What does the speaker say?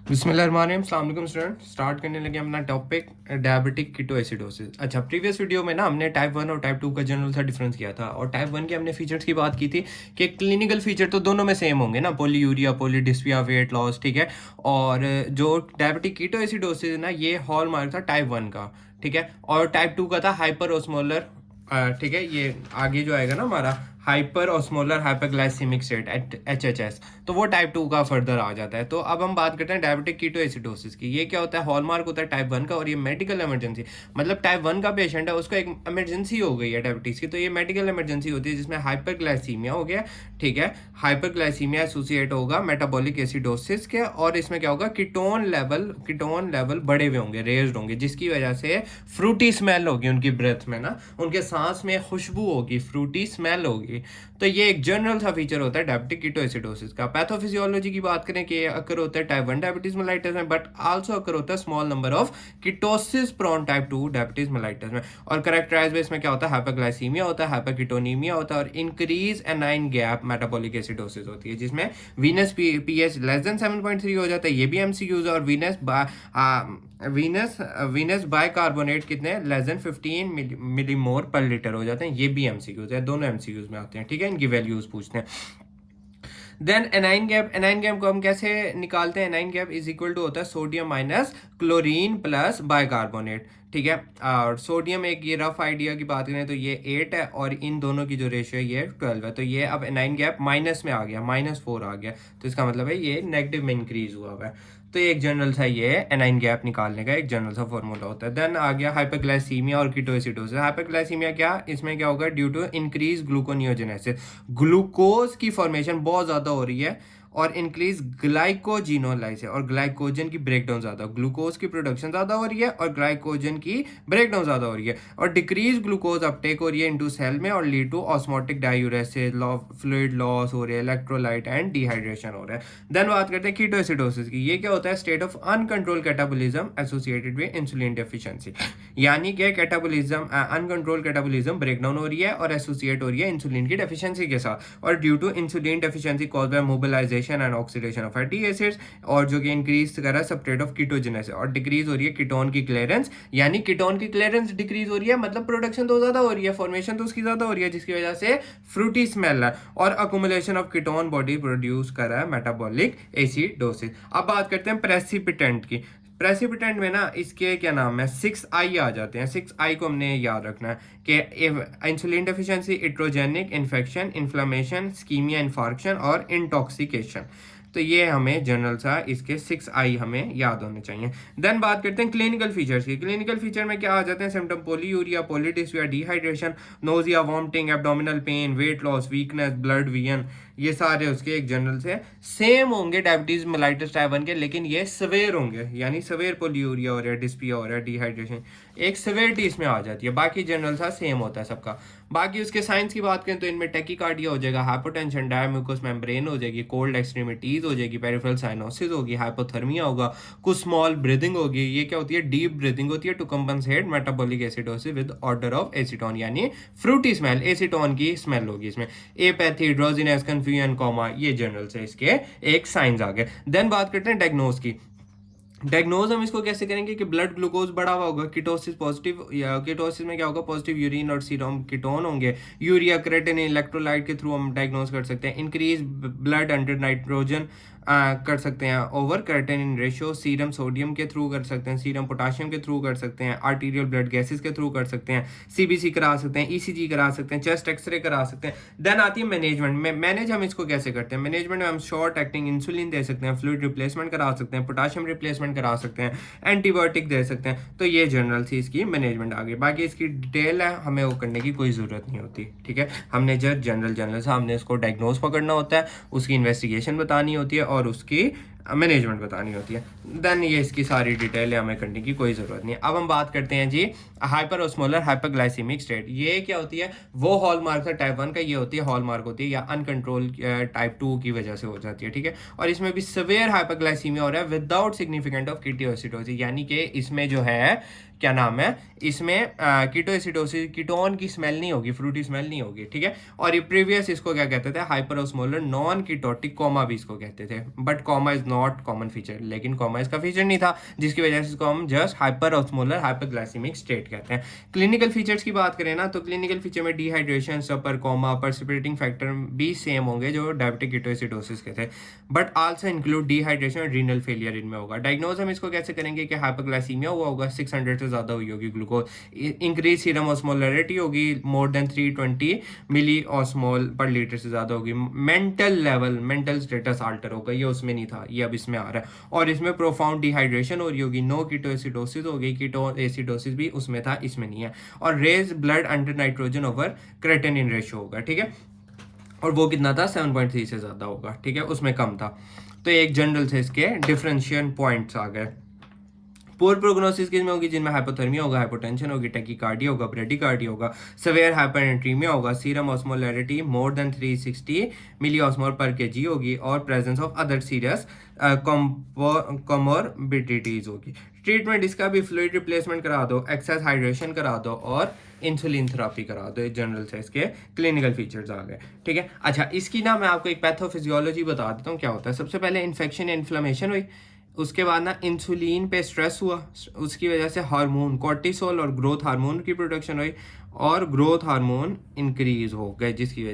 बिस्मिल्लाहिर्रहमानिर्रहीम, अस्सलाम वालेकुम स्टूडेंट। स्टार्ट करने लगे अपना टॉपिक डायबिटिक कीटोएसिडोसिस। अच्छा, प्रीवियस वीडियो में ना हमने टाइप 1 और टाइप 2 का जनरल सा डिफरेंस किया था, और टाइप 1 के हमने फीचर्स की बात की थी कि क्लिनिकल फीचर तो दोनों में सेम होंगे ना, पोलीयूरिया, पोलीडिस्पिया, वेट लॉस, ठीक है। और जो डायबिटिक कीटोएसिडोसिस है ना, ये हॉलमार्क था टाइप 1 का, ठीक है। और टाइप 2 का था हाइपर ऑस्मोलर, ठीक है। ये आगे जो आएगा ना हमारा hyper osmolar hyperglycaemic state, HHS, तो वो टाइप 2 का फर्दर आ जाता है। तो अब हम बात करते हैं डायबिटिक कीटोएसिडोसिस की। ये क्या होता है? हॉलमार्क होता है टाइप 1 का, और ये मेडिकल इमरजेंसी, मतलब टाइप 1 का पेशेंट है, उसको एक इमरजेंसी हो गई है डायबिटीज की, तो ये मेडिकल इमरजेंसी होती है जिसमें हाइपरग्लाइसीमिया हो गया, ठीक है। हाइपरग्लाइसीमिया एसोसिएट होगा मेटाबॉलिक एसिडोसिस के, और इसमें क्या होगा, कीटोन लेवल बढ़े हुए होंगे, रेज्ड होंगे, जिसकी वजह से फ्रूटी स्मेल होगी उनकी ब्रेथ में ना, उनके सांस में खुशबू होगी, फ्रूटी स्मेल होगी। तो ये एक जनरल सा फीचर होता है डायबिटिक कीटोएसिडोसिस का। पैथोफिजियोलॉजी की बात करें कि ये अकर होता है टाइप 1 डायबिटीज मेलाइटस में, बट आल्सो अकर होता है small number of ketosis prone type 2 diabetes mellitus में। और करेक्टराइज इसमें क्या होता है? हाइपरग्लाइसीमिया होता है, हाइपरकीटोनीमिया होता है, और increase anion gap metabolic acidosis होती है, जिसमें वीनस पीएच लेस देन 7.3 हो जाता है। ये भी एमसीक्यूज। और वीनस बाइकार्बोनेट कितने लेस देन 15 मिलीमोल पर लीटर हो जाते हैं। ये भी एमसीक्यूज है, दोनों एमसीक्यूज में आते हैं, ठीक है। इनकी वैल्यूज पूछते हैं। देन एनाइन गैप को हम कैसे निकालते हैं? Anion gap is equal to होता है sodium minus chlorine plus bicarbonate, ठीक है। और सोडियम, एक ये रफ आइडिया की बात करें तो ये 8 है, और इन दोनों की जो रेशियो है ये 12 है। तो ये अब एनाइन गैप माइनस में आ गया, -4 आ गया, तो इसका मतलब है ये नेगेटिव में इंक्रीज हुआ है। तो ये एक जनरल सा ये एनाइन गैप निकालने का एक जनरल सा फॉर्मूला होता है। देन आ गया हाइपरग्लाइसीमिया और कीटोएसिडोसिस। हाइपरग्लाइसीमिया क्या, इसमें क्या होगा, due to increase gluconeogenesis, glucose की फॉर्मेशन बहुत ज्यादा हो रही है, और इंक्रीज ग्लाइकोजिनोलाइसिस, और ग्लाइकोजन की ब्रेकडाउन ज्यादा, ग्लूकोज की प्रोडक्शन ज्यादा हो रही है और ग्लाइकोजन की ब्रेकडाउन ज्यादा हो रही है, और डिक्रीज ग्लूकोज अपटेक हो रही है इनटू सेल में, और lead to osmotic diuresis, fluid loss हो रही है, इलेक्ट्रोलाइट एंड डिहाइड्रेशन हो रहा है। देन बात करते हैं कीटोएसिडोसिस की। ये क्या होता है? State of uncontrol catabolism associated with insulin deficiency, यानी कि कैटाबोलिज्म, अनकंट्रोल कैटाबोलिज्म ब्रेकडाउन हो रही है और एसोसिएट हो रही है इंसुलिन की डेफिशिएंसी के साथ, और due to insulin deficiency cause by mobilisation and oxidation of fatty acids, और जो कि इंक्रीज कर रहा है सबस्ट्रेट ऑफ कीटोजेनेसिस, और डिक्रीज हो रही है कीटोन की क्लियरेंस, यानी कीटोन की क्लियरेंस डिक्रीज हो रही है, मतलब प्रोडक्शन तो ज्यादा हो रही है, फॉर्मेशन तो उसकी ज्यादा हो रही है, जिसकी वजह से फ्रूटी स्मेल है, और accumulation of ketone body produce कर रहा है मेटाबॉलिक एसिडोसिस। अब बात करते हैं प्रेसिपिटेंट की। प्रेसिपिटेंट में ना इसके क्या नाम है, 6I आ जाते हैं। 6I को हमने याद रखना है कि insulin deficiency, iatrogenic infection, inflammation, ischemia, infarction और इंटॉक्सिकेशन। तो ये हमें जनरल सा इसके 6I हमें याद होने चाहिए। देन बात करते हैं क्लिनिकल फीचर्स की। क्लिनिकल फीचर में क्या आ जाते हैं? Symptom polyuria, polydipsia, dehydration, nausea, vomiting, abdominal pain, weight loss, weakness, blurred vision, ये सारे उसके एक जनरल से सेम होंगे डायबिटीज मेलाइटस टाइप 1 के, लेकिन ये सवेयर होंगे, यानी सवेयर पोलीयूरिया हो रहा है, डिस्पिया हो रहा है, डिहाइड्रेशन, एक सवेरिटी इसमें आ जाती है। बाकी जनरल सा सेम होता है सबका। बाकी उसके साइंस की बात करें तो इनमें टेकिकार्डिया हो जाएगा, हाइपोटेंशन, डायम्यूकोस मेम्ब्रेन हो जाएगी, कोल्ड एक्सट्रीमिटीज हो जाएगी, पेरिफेरल साइनोसिस होगी, हाइपोथर्मिया होगा, कुछ स्मॉल ब्रीदिंग होगी। ये क्या होती है? डीप ब्रीदिंग होती है to compensate metabolic acidosis with odour of acetone, यानी फ्रूटी स्मेल, एसीटोन की स्मेल होगी इसमें। एपैथी, ड्रोजीनेस, कंफ्यूजन, कोमा, ये जनरल से इसके एक साइंस आ गए। देन बात करते हैं डायग्नोज की। डायग्नोज हम इसको कैसे करेंगे कि ब्लड ग्लूकोज बढ़ा हुआ होगा, कीटोसिस पॉजिटिव, या कीटोसिस में क्या होगा, पॉजिटिव यूरिन और सीरम कीटोन होंगे, यूरिया, क्रेटिनिन, इलेक्ट्रोलाइट के थ्रू हम डायग्नोज कर सकते हैं। इंक्रीज ब्लड अंडर नाइट्रोजन कर सकते हैं, over creatinine ratio, serum sodium के थ्रू कर सकते हैं, सीरम पोटाशियम के थ्रू कर सकते हैं, आर्टीरियल ब्लड गैसेस के थ्रू कर सकते हैं, सीबीसी करा सकते हैं, ईसीजी करा सकते हैं, चेस्ट एक्सरे करा सकते हैं। देन आती है मैनेजमेंट में। मैनेज हम इसको कैसे करते हैं? मैनेजमेंट में हम शॉर्ट एक्टिंग इंसुलिन दे सकते हैं, फ्लूइड रिप्लेसमेंट करा सकते हैं, पोटाशियम रिप्लेसमेंट करा सकते हैं, एंटीबायोटिक दे सकते हैं। तो ये जनरल सी इसकी मैनेजमेंट आ गई। बाकी इसकी डिटेल है, हमें वो करने की कोई ज़रूरत नहीं होती, ठीक है। हमने जब जनरल सा हमने इसको डायग्नोज पकड़ना होता है, उसकी इन्वेस्टिगेशन बतानी होती है, और उसकी मैनेजमेंट बतानी होती है। देन ये इसकी सारी डिटेल है, हमें करने की कोई ज़रूरत नहीं है। अब हम बात करते हैं जी हाइपर ऑस्मोलर हाइपरग्लाइसीमिक स्टेट। ये क्या होती है? वो हॉलमार्क है टाइप 1 का, ये होती है हॉलमार्क होती है, या अनकंट्रोल टाइप 2 की वजह से हो जाती है, ठीक है। और इसमें भी सवेयर हाइपरग्लाइसीमिया हो रहा है विदाउट सिग्निफिकेंट ऑफ कीटोएसिडोसिस, यानी कि इसमें जो है क्या नाम है, इसमें कीटोएसिडोसिस, कीटोन की स्मेल नहीं होगी, फ्रूटी स्मेल नहीं होगी, ठीक है। और ये प्रीवियस इसको क्या कहते थे? Hyper osmolar non ketotic coma भी इसको कहते थे, but coma is not common feature, लेकिन कॉमा इसका फीचर नहीं था, जिसकी वजह से इसको हम just hyper osmolar hyperglycaemic state कहते हैं। क्लिनिकल फीचर्स की बात करें ना, तो क्लिनिकल फीचर में dehydration, stupor, coma, precipitating factor भी सेम होंगे जो डायबिटिक कीटोएसिडोसिस के थे, बट आल्सो इंक्लूड डिहाइड्रेशन और रीनल फेलियर इनमें होगा। डायग्नोज हम इसको कैसे करेंगे कि हाइपरग्लाइसीमिया हुआ होगा, 600 से ज़्यादा हुई होगी ग्लूकोज, इंक्रीज सीरम ऑस्मोलरिटी होगी, मोर देन 320 मिली ऑस्मोल पर लीटर से ज़्यादा होगी, mental level, mental status alter होगा, ये उसमें नहीं था, ये अब इसमें आ रहा है, और इसमें प्रोफाउंड डिहाइड्रेशन हो रही होगी, नो कीटोएसिडोसिस होगी, कीटोएसिडोसिस भी उसमें था, इसमें नहीं है, और raise blood under nitrogen over creatinine ratio होगा, ठीक है, और वो कितना था 7.3 से ज़्यादा होगा, ठीक है, उसमें कम था। तो एक जनरल से इसके डिफरेंशियल पॉइंट्स आ गए। पोर प्रोग्नोसिस किस में होगी, जिनमें हाइपोथर्मिया होगा, हाइपोटेंशन होगी, टैकीकार्डिया होगा, ब्रेडिकार्डिया होगा, सेवियर हाइपरनेट्रीमिया होगा, सीरम ऑस्मोलैरिटी मोर देन 360 मिली ऑस्मोल पर केजी होगी, और प्रेजेंस ऑफ अदर सीरियस कॉमोर्बिडिटीज होगी। ट्रीटमेंट इसका भी फ्लूइड रिप्लेसमेंट करा दो, एक्सेस हाइड्रेशन करा दो, और इंसुलिन थेरापी करा दो। जनरल से इसके क्लिनिकल फीचर्स आ गए, ठीक है। अच्छा, इसकी ना मैं आपको एक पैथोफिजियोलॉजी बता देता हूँ क्या होता है। सबसे पहले इन्फेक्शन या इन्फ्लेमेशन हुई, उसके बाद ना इंसुलिन पे स्ट्रेस हुआ, उसकी वजह से हार्मोन कॉर्टिसोल और ग्रोथ हार्मोन की प्रोडक्शन हुई, और ग्रोथ हार्मोन इंक्रीज हो गए, जिसकी वजह